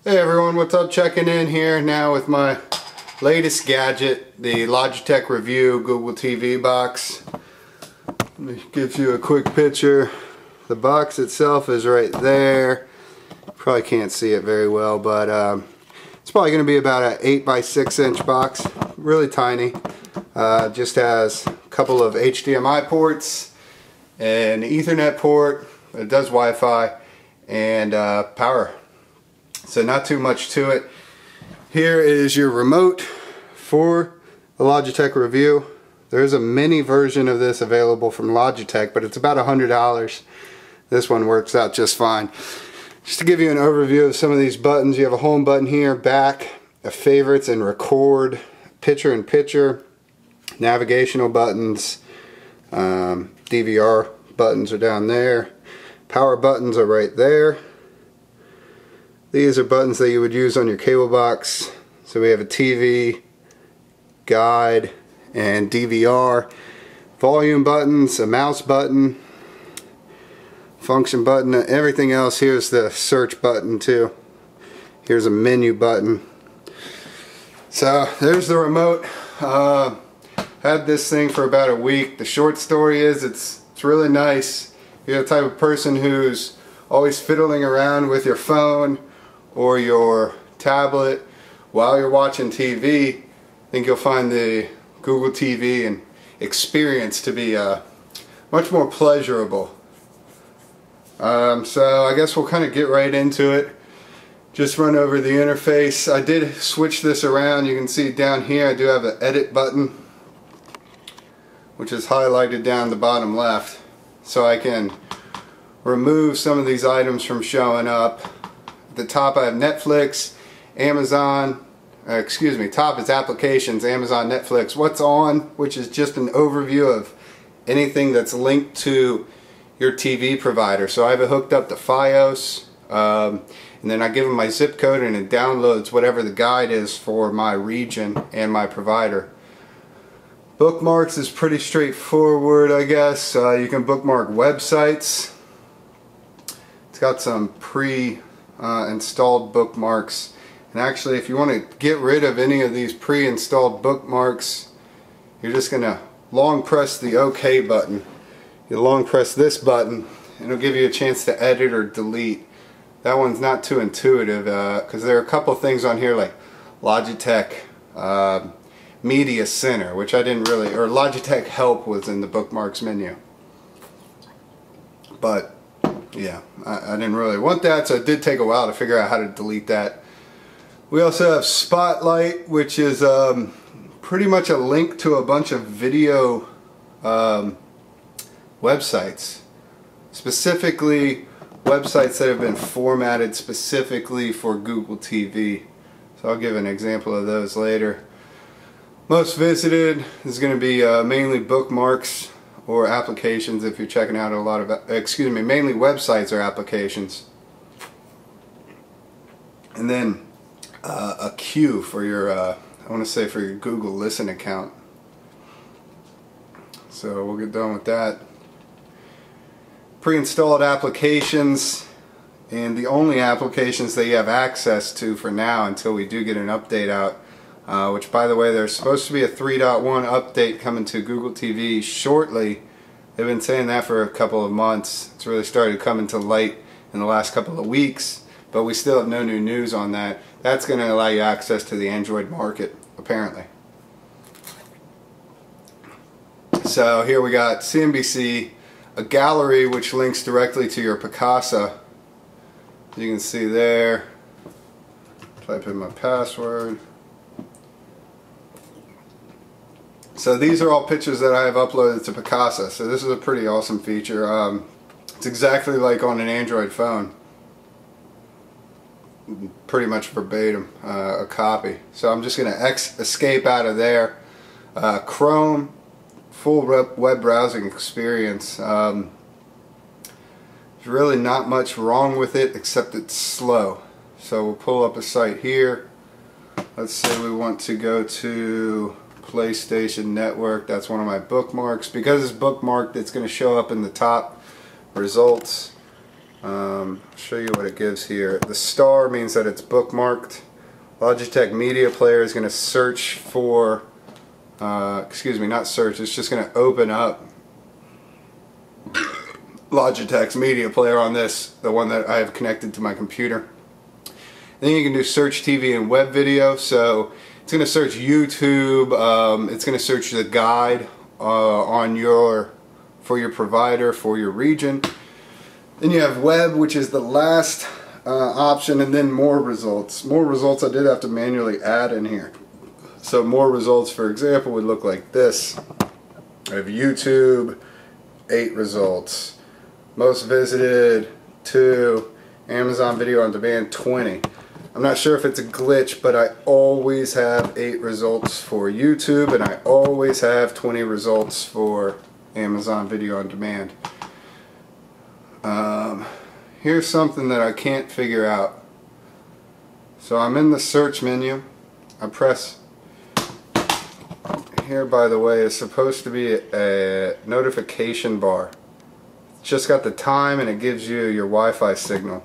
Hey everyone, what's up? Checking in here now with my latest gadget, the Logitech Revue Google TV box. Let me give you a quick picture. The box itself is right there. Probably can't see it very well, but it's probably going to be about an 8 by 6 inch box. Really tiny. Just has a couple of HDMI ports, an Ethernet port. It does Wi-Fi and power. So not too much to it. Here is your remote for the Logitech Revue. There is a mini version of this available from Logitech, but it's about $100. This one works out just fine. Just to give you an overview of some of these buttons, you have a home button here, back, a favorites and record, picture in picture, navigational buttons, DVR buttons are down there, power buttons are right there. These are buttons that you would use on your cable box. So we have a TV, guide, and DVR. Volume buttons, a mouse button, function button, everything else. Here's the search button too. Here's a menu button. So there's the remote. Had this thing for about a week. The short story is it's really nice. You're the type of person who's always fiddling around with your phone or your tablet while you're watching TV. I think you'll find the Google TV and experience to be much more pleasurable. So I guess we'll kind of get right into it. Just run over the interface. I did switch this around. You can see down here I do have an edit button, which is highlighted down the bottom left, so I can remove some of these items from showing up. At the top I have Netflix, Amazon, top is applications, Amazon, Netflix, what's on, which is just an overview of anything that's linked to your TV provider. So I have it hooked up to FiOS, and then I give them my zip code and it downloads whatever the guide is for my region and my provider. Bookmarks is pretty straightforward, I guess. You can bookmark websites. It's got some pre-installed bookmarks. And actually, if you want to get rid of any of these pre-installed bookmarks, you're just going to long press the OK button. You long press this button, and it'll give you a chance to edit or delete. That one's not too intuitive because there are a couple things on here like Logitech Media Center, which I didn't really, or Logitech Help was in the bookmarks menu. But yeah, I didn't really want that, so it did take a while to figure out how to delete that. We also have Spotlight, which is pretty much a link to a bunch of video websites, specifically websites that have been formatted specifically for Google TV. So I'll give an example of those later. Most visited is going to be mainly bookmarks or applications if you're checking out a lot of, mainly websites or applications. And then a queue for your, I want to say for your Google Listen account. So we'll get done with that. Pre-installed applications, and the only applications that you have access to for now until we do get an update out, which by the way there's supposed to be a 3.1 update coming to Google TV shortly. They've been saying that for a couple of months. It's really started coming to light in the last couple of weeks, but we still have no new news on that. That's going to allow you access to the Android market apparently. So here we got CNBC, a gallery which links directly to your Picasa. You can see there. Type in my password. So these are all pictures that I have uploaded to Picasa. So this is a pretty awesome feature. It's exactly like on an Android phone. Pretty much verbatim, a copy. So I'm just going to escape out of there. Chrome, full web browsing experience. There's really not much wrong with it except it's slow. So we'll pull up a site here. Let's say we want to go to PlayStation Network. That's one of my bookmarks. Because it's bookmarked, it's going to show up in the top results. Show you what it gives here. The star means that it's bookmarked. Logitech Media Player is going to search for, excuse me, not search, it's just going to open up Logitech's Media Player on this, the one that I have connected to my computer. Then you can do search TV and web video, so it's going to search YouTube, it's going to search the guide for your provider, for your region. Then you have web, which is the last option, and then more results. More results I did have to manually add in here. So more results, for example, would look like this. I have YouTube, 8 results. Most visited, 2. Amazon Video on Demand, 20. I'm not sure if it's a glitch, but I always have 8 results for YouTube, and I always have 20 results for Amazon Video on Demand. Here's something that I can't figure out. So I'm in the search menu. I press here, by the way, is supposed to be a notification bar. It's just got the time and it gives you your Wi-Fi signal.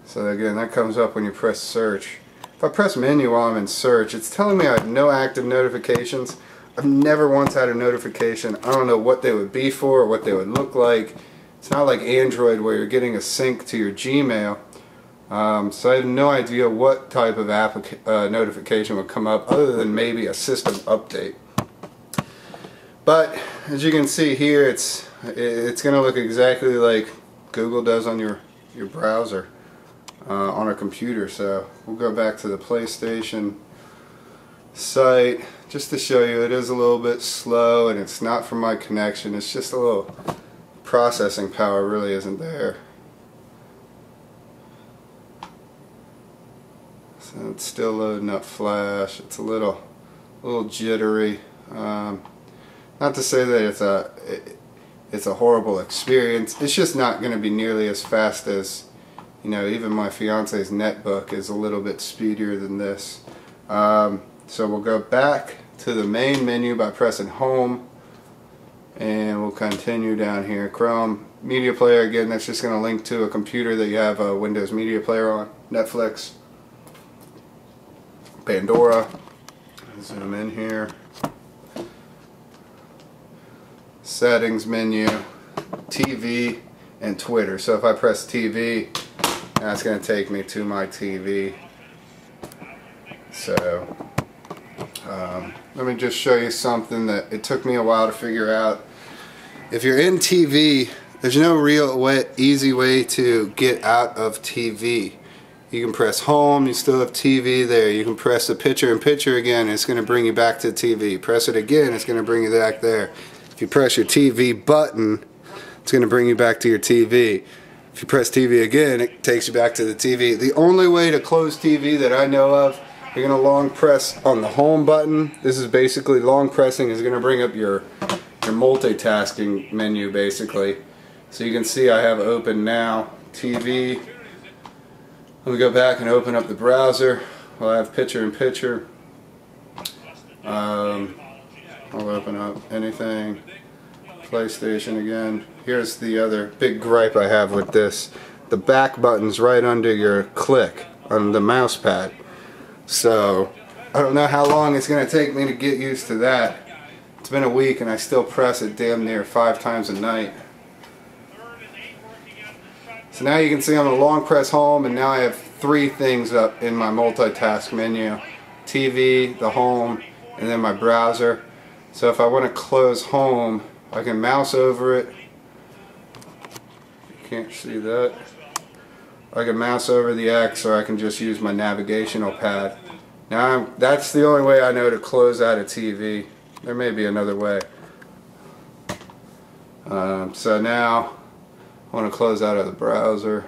So again, that comes up when you press search. If I press menu while I'm in search, it's telling me I have no active notifications. I've never once had a notification. I don't know what they would be for or what they would look like. It's not like Android where you're getting a sync to your Gmail. So I have no idea what type of notification would come up other than maybe a system update. But as you can see here, it's going to look exactly like Google does on your browser on a computer. So we'll go back to the PlayStation site just to show you it is a little bit slow, and it's not from my connection. It's just a little processing power really isn't there. So it's still loading up Flash. It's a little jittery. Not to say that it's a horrible experience. It's just not going to be nearly as fast as, you know, even my fiance's netbook is a little bit speedier than this. So we'll go back to the main menu by pressing home, and we'll continue down here. Chrome Media Player, again, that's just going to link to a computer that you have a Windows Media Player on. Netflix, Pandora, zoom in here, settings menu, TV, and Twitter. So if I press TV, that's going to take me to my TV. So let me just show you something that it took me a while to figure out. If you're in TV, there's no real easy way to get out of TV. You can press home, you still have TV there. You can press the picture-in-picture again, it's going to bring you back to TV. Press it again, it's going to bring you back there. If you press your TV button, it's going to bring you back to your TV. If you press TV again, it takes you back to the TV. The only way to close TV that I know of, you're going to long press on the home button. This is basically long pressing is going to bring up your multitasking menu basically. So you can see I have open now TV. Let me go back and open up the browser. Well, I have picture-in-picture. I'll open up anything. PlayStation again. Here's the other big gripe I have with this. The back button's right under your click on the mouse pad. So I don't know how long it's going to take me to get used to that. It's been a week and I still press it damn near 5 times a night. So now you can see I'm going to long press home, and now I have 3 things up in my multitask menu. TV, the home, and then my browser. So if I want to close home, I can mouse over it. You can't see that. I can mouse over the X, or I can just use my navigational pad. Now that's the only way I know to close out a TV. There may be another way. So now I want to close out of the browser.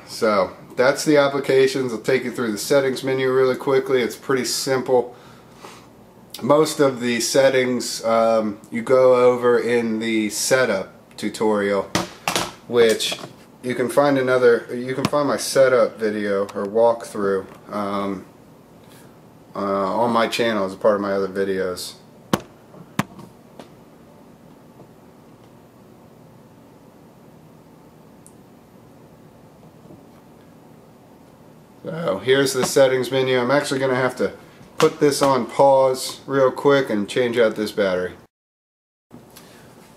So that's the applications. I'll take you through the settings menu really quickly. It's pretty simple. Most of the settings you go over in the setup tutorial, which you can find my setup video or walkthrough on my channel as a part of my other videos. So here's the settings menu. I'm actually going to have to put this on pause real quick and change out this battery.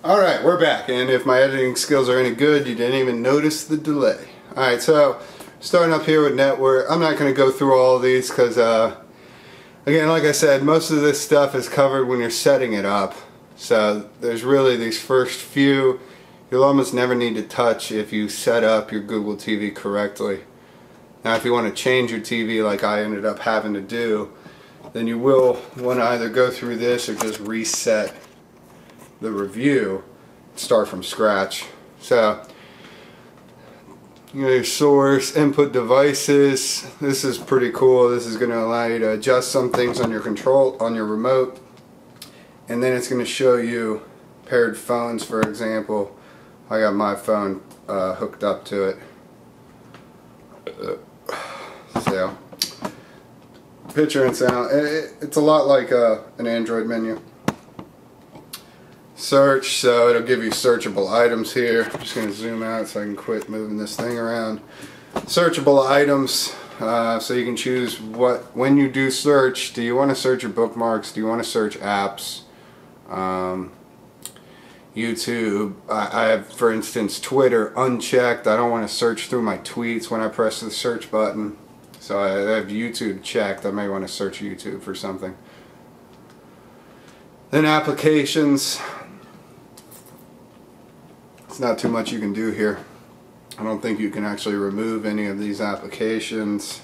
Alright, we're back, and if my editing skills are any good, you didn't even notice the delay. Alright, so starting up here with network, I'm not going to go through all of these because, again, like I said, most of this stuff is covered when you're setting it up. So there's really these first few you'll almost never need to touch if you set up your Google TV correctly. Now if you want to change your TV like I ended up having to do, then you will want to either go through this or just reset the Revue, start from scratch. So your source, input devices, this is pretty cool. This is going to allow you to adjust some things on your control, on your remote, and then it's going to show you paired phones. For example, I got my phone hooked up to it. So picture and sound, it's a lot like an Android menu. Search, so it'll give you searchable items here. I'm just going to zoom out so I can quit moving this thing around. Searchable items, so you can choose when you do search, do you want to search your bookmarks, do you want to search apps, YouTube. I have, for instance, Twitter unchecked. I don't want to search through my tweets when I press the search button. So I have YouTube checked. I may want to search YouTube for something. Then applications. It's not too much you can do here. I don't think you can actually remove any of these applications.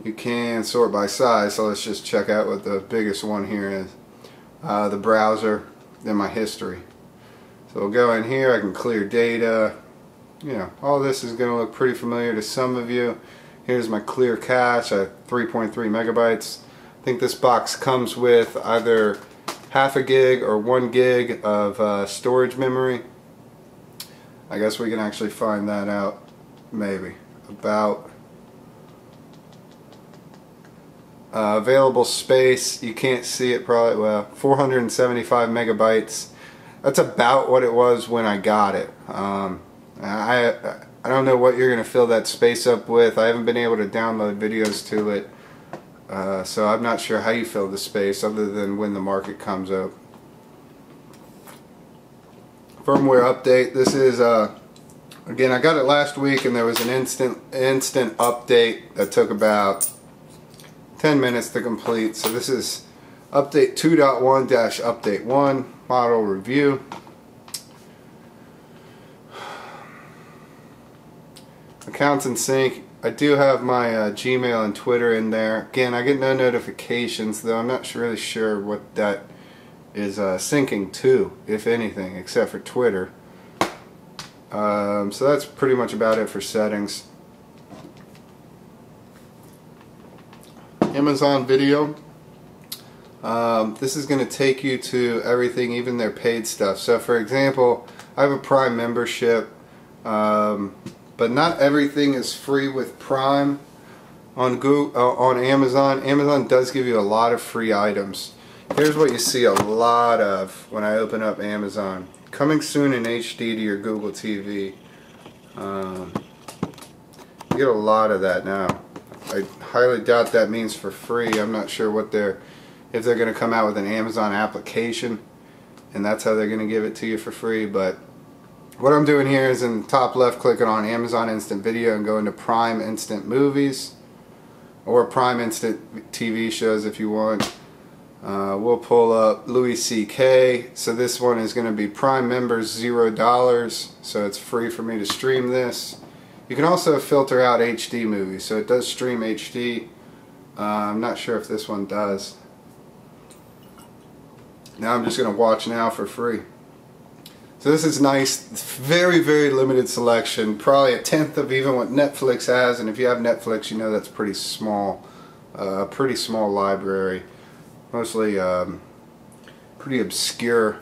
You can sort by size, so let's just check out what the biggest one here is. The browser, then my history. So we'll go in here, I can clear data. You know, all this is going to look pretty familiar to some of you. Here's my clear cache at 3.3 megabytes. I think this box comes with either half a gig or 1 gig of storage memory. I guess we can actually find that out, maybe. About available space, you can't see it probably, well, 475 megabytes. That's about what it was when I got it. I don't know what you're going to fill that space up with. I haven't been able to download videos to it, so I'm not sure how you fill the space other than when the market comes up. Firmware update. This is again, I got it last week and there was an instant update that took about 10 minutes to complete. So this is update 2.1-update 1 model review. Accounts in sync. I do have my Gmail and Twitter in there. Again, I get no notifications, though I'm not really sure what that is syncing to, if anything, except for Twitter. So that's pretty much about it for settings. Amazon Video. This is going to take you to everything, even their paid stuff. So for example, I have a Prime membership, but not everything is free with Prime on Amazon. Amazon does give you a lot of free items. Here's what you see a lot of when I open up Amazon. Coming soon in HD to your Google TV. You get a lot of that now. I highly doubt that means for free. I'm not sure what if they're going to come out with an Amazon application and that's how they're going to give it to you for free. But what I'm doing here is in the top left, clicking on Amazon Instant Video and going to Prime Instant Movies or Prime Instant TV shows if you want. We'll pull up Louis C.K. So this one is going to be Prime members $0, so it's free for me to stream this. You can also filter out HD movies, so it does stream HD. I'm not sure if this one does. Now I'm just going to watch now for free. So this is nice. Very, very limited selection. Probably a tenth of even what Netflix has, and if you have Netflix, you know that's pretty small. Pretty small library. Mostly pretty obscure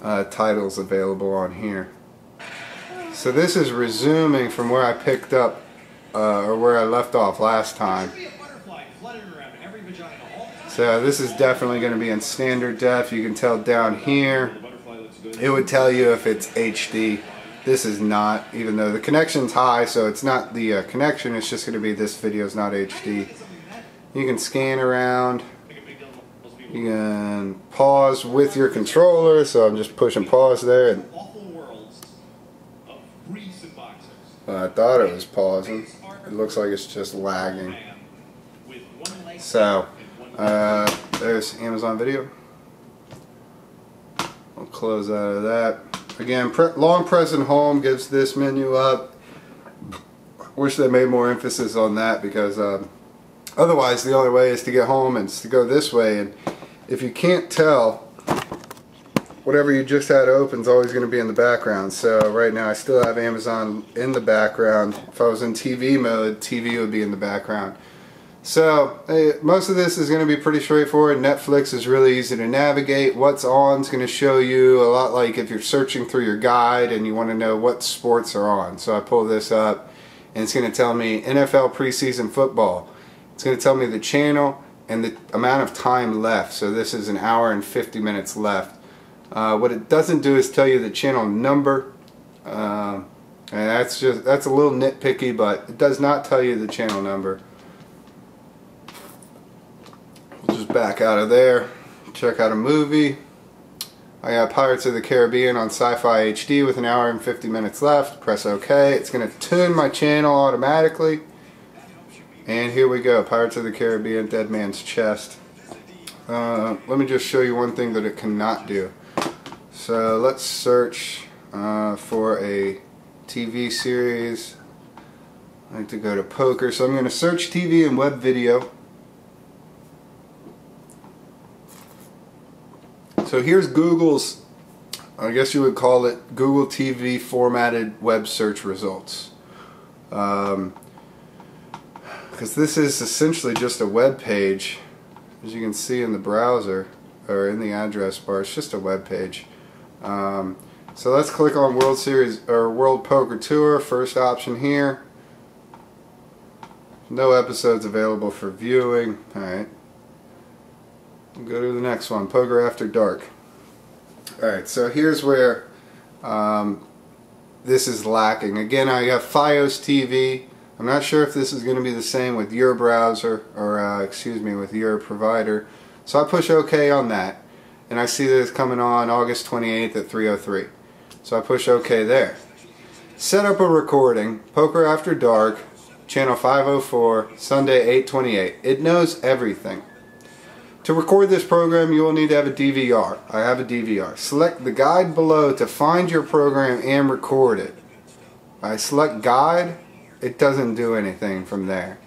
titles available on here. So this is resuming from where I picked up or where I left off last time. So this is definitely going to be in standard def. You can tell down here, it would tell you if it's HD. This is not, even though the connection's high, so it's not the connection, it's just going to be this video is not HD. You can scan around. You can pause with your controller, so I'm just pushing pause there. And I thought it was pausing. It looks like it's just lagging. So, there's Amazon Video. I'll close out of that. Again, long press and home gives this menu up. Wish they made more emphasis on that, because otherwise the only way is to get home and to go this way. And if you can't tell, whatever you just had open is always going to be in the background. So right now I still have Amazon in the background. If I was in TV mode, TV would be in the background. So most of this is going to be pretty straightforward. Netflix is really easy to navigate. What's on is going to show you a lot like if you're searching through your guide and you want to know what sports are on. So I pull this up and it's going to tell me NFL preseason football. It's going to tell me the channel and the amount of time left. So this is 1 hour and 50 minutes left. What it doesn't do is tell you the channel number. And that's a little nitpicky, but it does not tell you the channel number. Just back out of there, check out a movie. I got Pirates of the Caribbean on Sci-Fi HD with 1 hour and 50 minutes left. Press OK. It's going to tune my channel automatically. And here we go, Pirates of the Caribbean, Dead Man's Chest. Let me just show you one thing that it cannot do. So let's search for a TV series. I like to go to poker, so I'm going to search TV and web video. So here's Google's, I guess you would call it Google TV formatted web search results. Because this is essentially just a web page, as you can see in the browser or in the address bar. It's just a web page. So let's click on World Series or World Poker Tour, first option here. No episodes available for viewing. Alright. Go to the next one, Poker After Dark. Alright, so here's where this is lacking. Again, I have FiOS TV. I'm not sure if this is going to be the same with your browser or excuse me, with your provider. So I push OK on that, and I see that it's coming on August 28th at 3:03. So I push OK there. Set up a recording, Poker After Dark, channel 504, Sunday 8/28. It knows everything. To record this program, you will need to have a DVR. I have a DVR. Select the guide below to find your program and record it. I select guide. It doesn't do anything from there.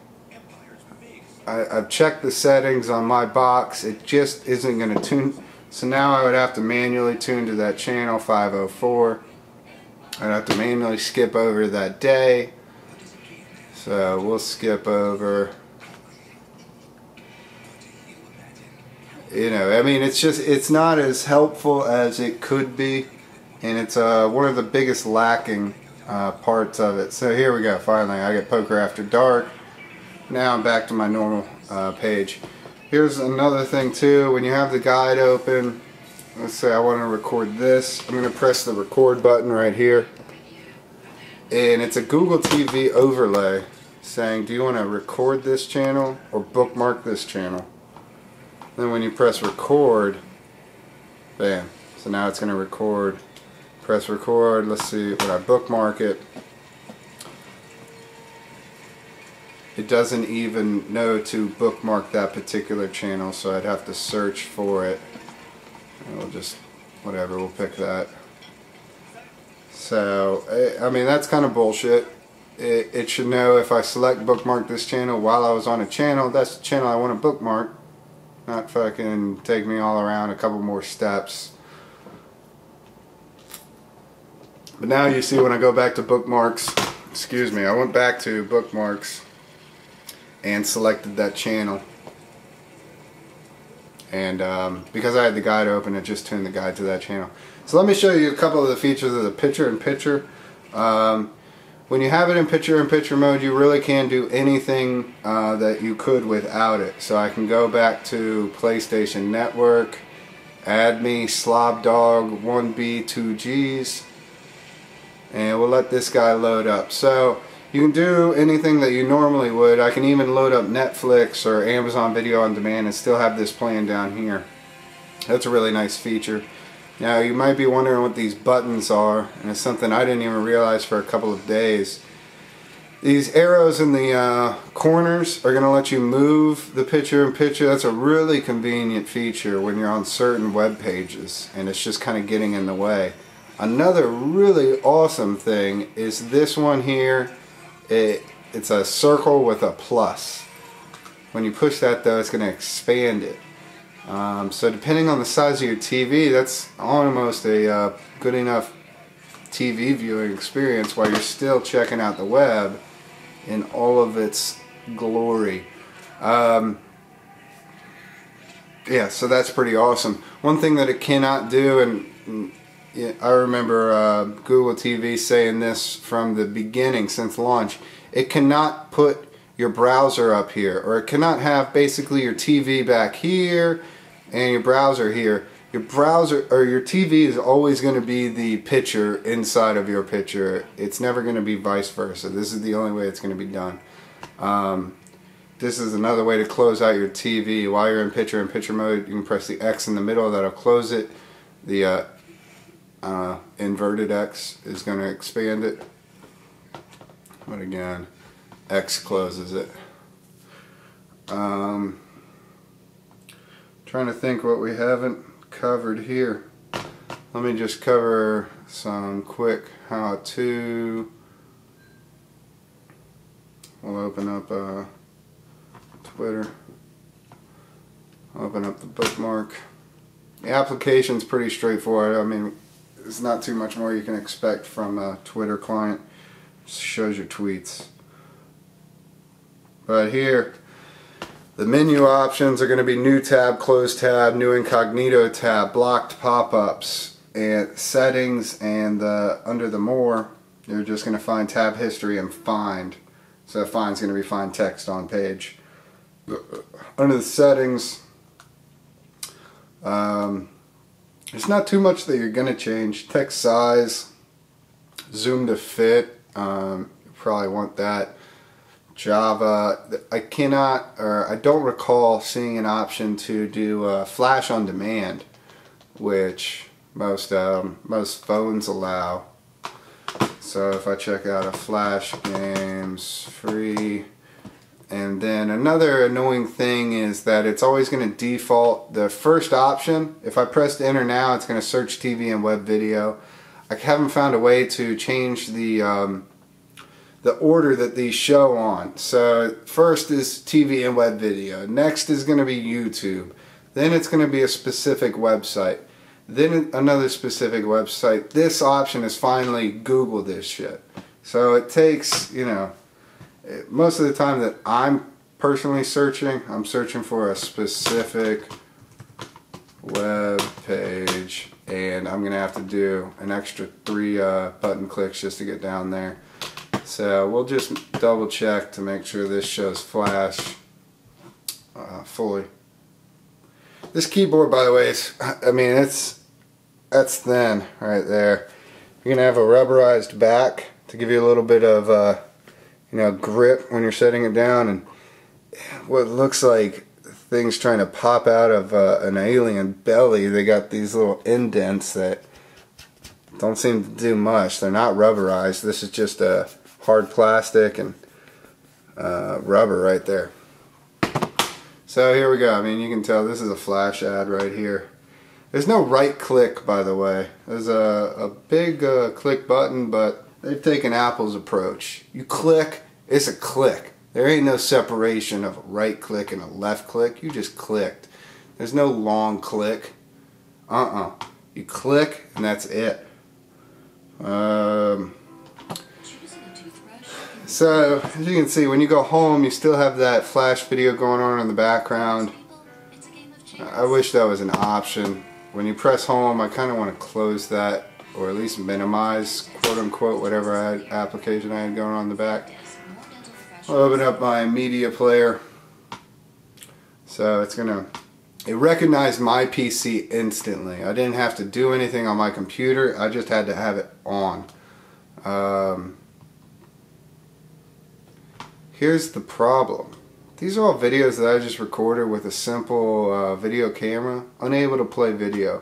I've checked the settings on my box. It just isn't going to tune. So now I would have to manually tune to that channel 504. I'd have to manually skip over that day. So we'll skip over. You know, I mean, it's not as helpful as it could be, and it's one of the biggest lacking parts of it. So here we go, finally I get Poker After Dark. Now I'm back to my normal page. Here's another thing too, when you have the guide open, let's say I want to record this, I'm going to press the record button right here, and it's a Google TV overlay saying, do you want to record this channel or bookmark this channel? Then when you press record, bam, so now it's going to record. Press record, let's see, when I bookmark it, it doesn't even know to bookmark that particular channel, so I'd have to search for it. And we'll just, whatever, we'll pick that. So, I mean, that's kind of bullshit. It should know if I select bookmark this channel while I was on a channel, that's the channel I want to bookmark. Not fucking take me all around a couple more steps. But now you see when I go back to bookmarks, excuse me, I went back to bookmarks and selected that channel. And because I had the guide open, it just tuned the guide to that channel. So let me show you a couple of the features of the picture-in-picture. When you have it in picture-in-picture mode, you really can do anything that you could without it. So I can go back to PlayStation Network, add me Slobdog 1B 2Gs, and we'll let this guy load up. So you can do anything that you normally would. I can even load up Netflix or Amazon Video on Demand and still have this playing down here. That's a really nice feature. Now you might be wondering what these buttons are, and it's something I didn't even realize for a couple of days. These arrows in the corners are going to let you move the picture-in-picture. That's a really convenient feature when you're on certain web pages and it's just kind of getting in the way. Another really awesome thing is this one here. It's a circle with a plus. When you push that though, it's going to expand it. So depending on the size of your TV, that's almost a good enough TV viewing experience while you're still checking out the web in all of its glory. Yeah, so that's pretty awesome. One thing that it cannot do, and I remember Google TV saying this from the beginning since launch, it cannot put your browser up here, or it cannot have basically your TV back here and your browser here. Your browser or your TV is always going to be the picture inside of your picture. It's never going to be vice versa. This is the only way it's going to be done. This is another way to close out your TV. While you're in picture mode, you can press the X in the middle. That'll close it. The inverted X is going to expand it. But again, X closes it. Trying to think what we haven't covered here. Let me just cover some quick how-to. We'll open up Twitter. Open up the bookmark. The application's pretty straightforward. I mean, there's not too much more you can expect from a Twitter client. It just shows your tweets. But here, the menu options are going to be new tab, close tab, new incognito tab, blocked pop-ups, and settings, and under the more, you're just going to find tab history and find. So find's going to be find text on page. Under the settings, there's not too much that you're going to change. Text size, zoom to fit, you probably want that. Java, I don't recall seeing an option to do flash on demand, which most phones allow. So if I check out a flash games free, and then another annoying thing is that it's always going to default the first option. If I press enter now, it's going to search TV and web video. I haven't found a way to change the order that these show on. So first is TV and web video. Next is going to be YouTube. Then it's going to be a specific website. Then another specific website. This option is finally Google this shit. So it takes, you know, most of the time that I'm personally searching, I'm searching for a specific web page, and I'm going to have to do an extra 3 button clicks just to get down there. So we'll just double check to make sure this shows flash fully. This keyboard, by the way, is, I mean, that's thin right there. You're gonna have a rubberized back to give you a little bit of you know, grip when you're setting it down, and what looks like things trying to pop out of an alien belly. They got these little indents that don't seem to do much. They're not rubberized. This is just a hard plastic and rubber right there. So here we go. I mean, you can tell this is a flash ad right here. There's no right click, by the way. There's a big click button, but they've taken Apple's approach. You click, it's a click. There ain't no separation of a right click and a left click. You just clicked. There's no long click. You click and that's it. So, as you can see, when you go home, you still have that flash video going on in the background. I wish that was an option. When you press home, I kind of want to close that, or at least minimize, quote-unquote, whatever application I had going on in the back. I'll open up my media player. So it recognized my PC instantly. I didn't have to do anything on my computer. I just had to have it on. Here's the problem. These are all videos that I just recorded with a simple video camera, unable to play video.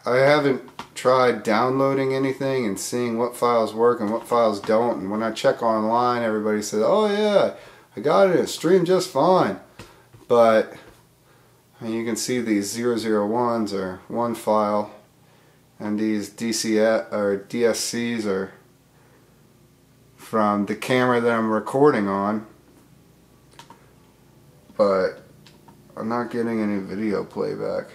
I haven't tried downloading anything and seeing what files work and what files don't, and when I check online everybody says, oh yeah, I got it, it streamed just fine. But I mean, you can see these 001s are one file and these DSCs are from the camera that I'm recording on, but I'm not getting any video playback.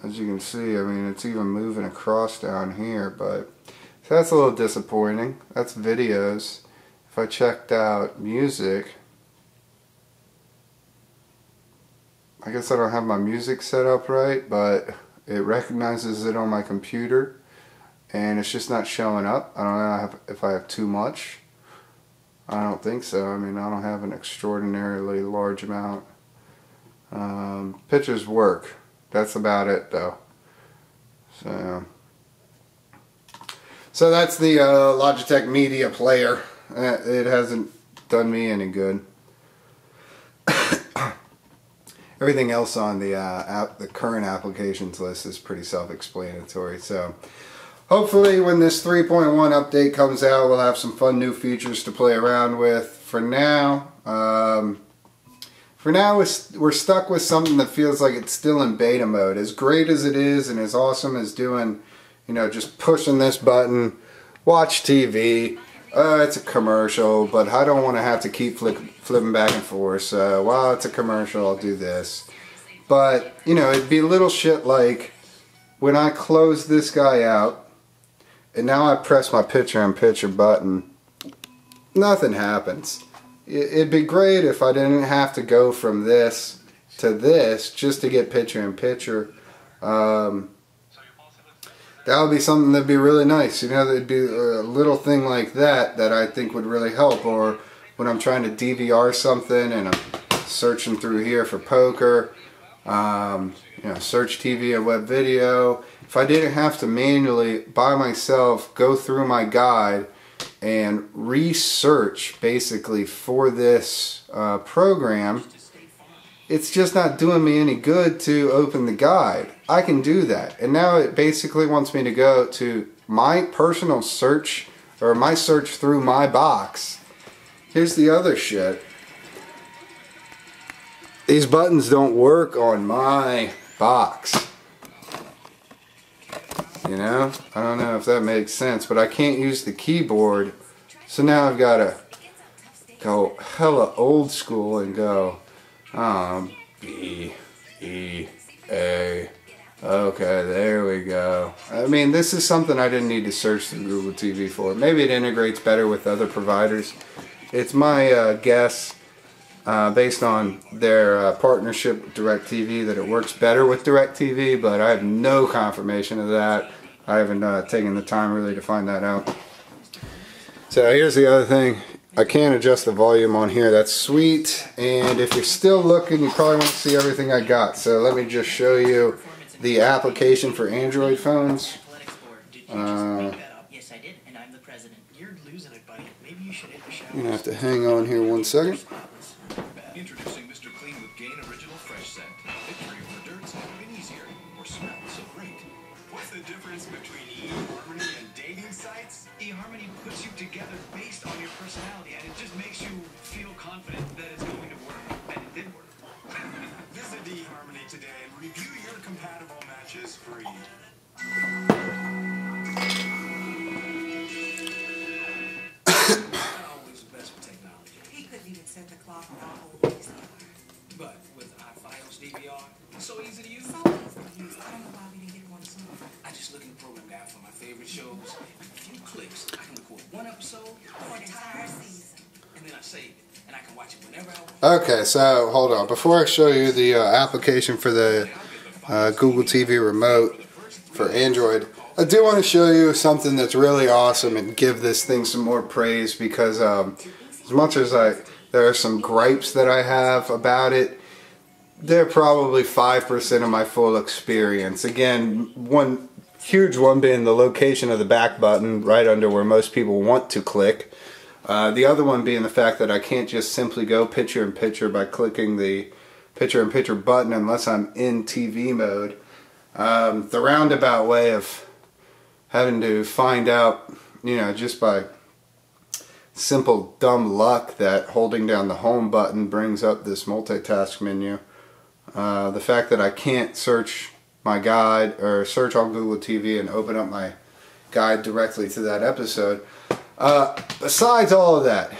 As you can see, I mean, it's even moving across down here, but so that's a little disappointing. That's videos. If I checked out music, I guess I don't have my music set up right, but it recognizes it on my computer and it's just not showing up. I don't know if I have too much. I don't think so. I mean, I don't have an extraordinarily large amount. Pictures work. That's about it though. So that's the Logitech Media Player. It hasn't done me any good. Everything else on the current applications list is pretty self-explanatory. So hopefully when this 3.1 update comes out, we'll have some fun new features to play around with. For now, we're stuck with something that feels like it's still in beta mode. As great as it is and as awesome as doing, you know, just pushing this button, watch TV. It's a commercial, but I don't want to have to keep flipping back and forth. So while it's a commercial, I'll do this. But, you know, it'd be little shit like when I close this guy out and now I press my picture-in-picture button, nothing happens. It'd be great if I didn't have to go from this to this just to get picture-in-picture. That would be something that'd be really nice. You know, there'd be a little thing like that that I think would really help. Or when I'm trying to DVR something and I'm searching through here for poker, you know, search TV and web video. If I didn't have to manually, by myself, go through my guide and research basically for this program, it's just not doing me any good to open the guide. I can do that. And now it basically wants me to go to my personal search, or my search through my box. Here's the other shit. These buttons don't work on my box. You know? I don't know if that makes sense, but I can't use the keyboard. So now I've got to go hella old school and go B, E, A. Okay, there we go. I mean, this is something I didn't need to search through Google TV for. Maybe it integrates better with other providers. It's my guess, based on their partnership with DirecTV, that it works better with DirecTV, but I have no confirmation of that. I haven't taken the time really to find that out. So here's the other thing. I can adjust the volume on here. That's sweet. And if you're still looking, you probably want to see everything I got. So let me just show you the application for Android phones. You're gonna have to hang on here one second. Introducing Mr. Clean with Gain Original Fresh Scent. Victory over dirt's never been easier or smelled so great. What's the difference between eHarmony and dating sites? eHarmony puts you together based on your personality, and it just makes you feel confident that it's going to work, and it did work. Visit eHarmony today and review your compatible matches free. But with FiOS DVR, it's so easy to use. So easy to use. I don't know why we didn't get one sooner. I just look in the program guide for my favorite shows. In a few clicks, I can record one episode For an entire season. and then I save it, and I can watch it whenever I want. Okay, so hold on. Before I show you the application for the Google TV remote for Android, I do want to show you something that's really awesome and give this thing some more praise, because as much as there are some gripes that I have about it, they're probably 5% of my full experience. Again, one huge one being the location of the back button right under where most people want to click. The other one being the fact that I can't just simply go picture-in-picture by clicking the picture-in-picture button unless I'm in TV mode. The roundabout way of having to find out, you know, just by simple dumb luck that holding down the home button brings up this multitask menu. The fact that I can't search my guide or search on Google TV and open up my guide directly to that episode. Besides all of that,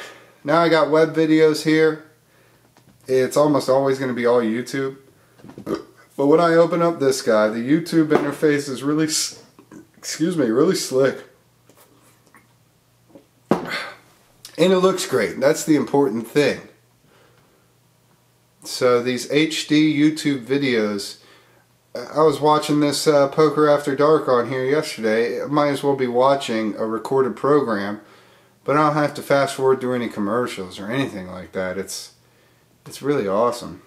now I got web videos here. It's almost always going to be all YouTube. But when I open up this guy, the YouTube interface is really, really slick. And it looks great. That's the important thing. So these HD YouTube videos, I was watching this Poker After Dark on here yesterday. I might as well be watching a recorded program, but I don't have to fast forward through any commercials or anything like that. It's really awesome.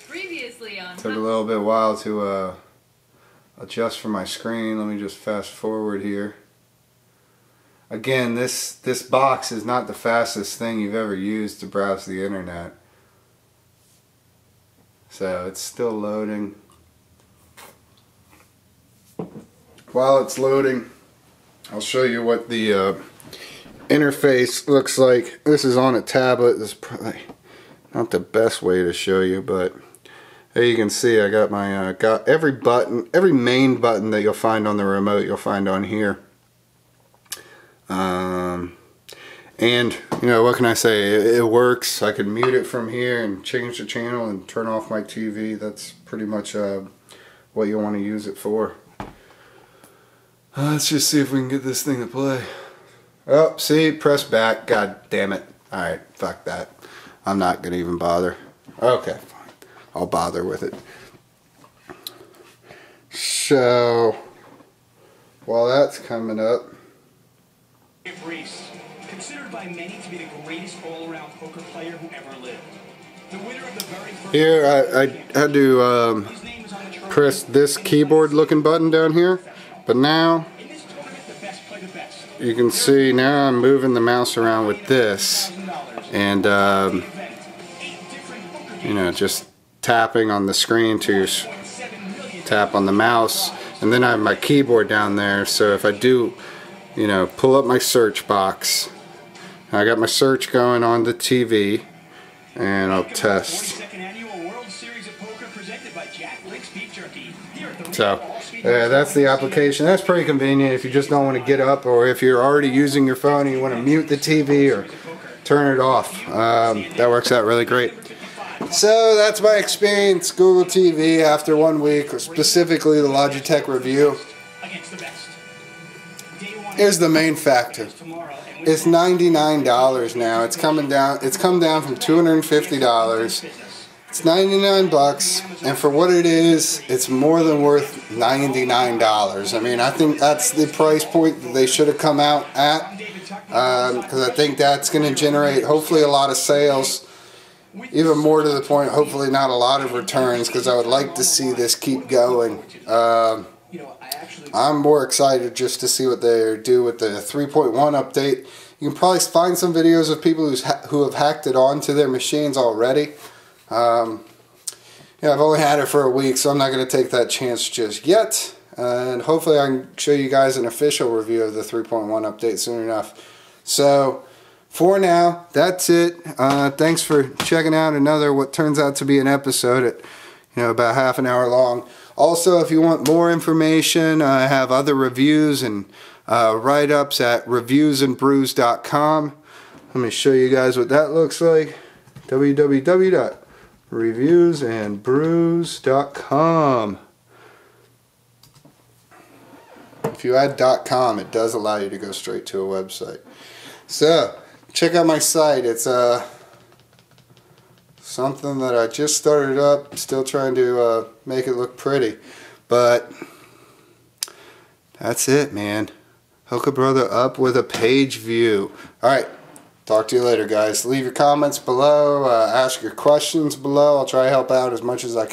Previously on Took a little bit while to adjust for my screen. Let me just fast forward here. Again, this box is not the fastest thing you've ever used to browse the internet. So it's still loading. While it's loading, I'll show you what the interface looks like. This is on a tablet. This is probably not the best way to show you, but there you can see I got my got every button, every main button that you'll find on the remote, you'll find on here. And you know, what can I say? It works. I can mute it from here and change the channel and turn off my TV. That's pretty much what you want to use it for. Let's just see if we can get this thing to play. Oh, see, press back. God damn it. Alright, fuck that. I'm not going to even bother. Okay, fine. I'll bother with it. So, while that's coming up. Considered by many to be the greatest all-around poker player who ever lived. The winner of the very first here, I had to press this keyboard-looking button down here, but now you can see now I'm moving the mouse around with this, and you know, just tapping on the screen to tap on the mouse, and then I have my keyboard down there. So if I do, you know, pull up my search box, I got my search going on the TV, and I'll test. So that's the application. That's pretty convenient if you just don't want to get up, or if you're already using your phone and you want to mute the TV or turn it off. That works out really great. So that's my experience Google TV after 1 week, specifically the Logitech Revue. Here's the main factor. It's $99 now. It's come down from $250. It's 99 bucks, and for what it is, it's more than worth $99. I mean, I think that's the price point that they should have come out at, because I think that's going to generate hopefully a lot of sales, even more to the point, hopefully not a lot of returns, because I would like to see this keep going. I'm more excited just to see what they do with the 3.1 update. You can probably find some videos of people who have hacked it onto their machines already. Yeah, I've only had it for a week, so I'm not going to take that chance just yet. And hopefully I can show you guys an official review of the 3.1 update soon enough. So, for now, that's it. Thanks for checking out another, what turns out to be an episode at, you know, about half an hour long. Also, if you want more information, I have other reviews and write-ups at reviewsandbrews.com. Let me show you guys what that looks like. www.reviewsandbrews.com. If you add .com, it does allow you to go straight to a website. So, check out my site. It's something that I just started up, still trying to make it look pretty. But that's it, man. Hook a brother up with a page view. Alright, talk to you later, guys. Leave your comments below, ask your questions below. I'll try to help out as much as I can.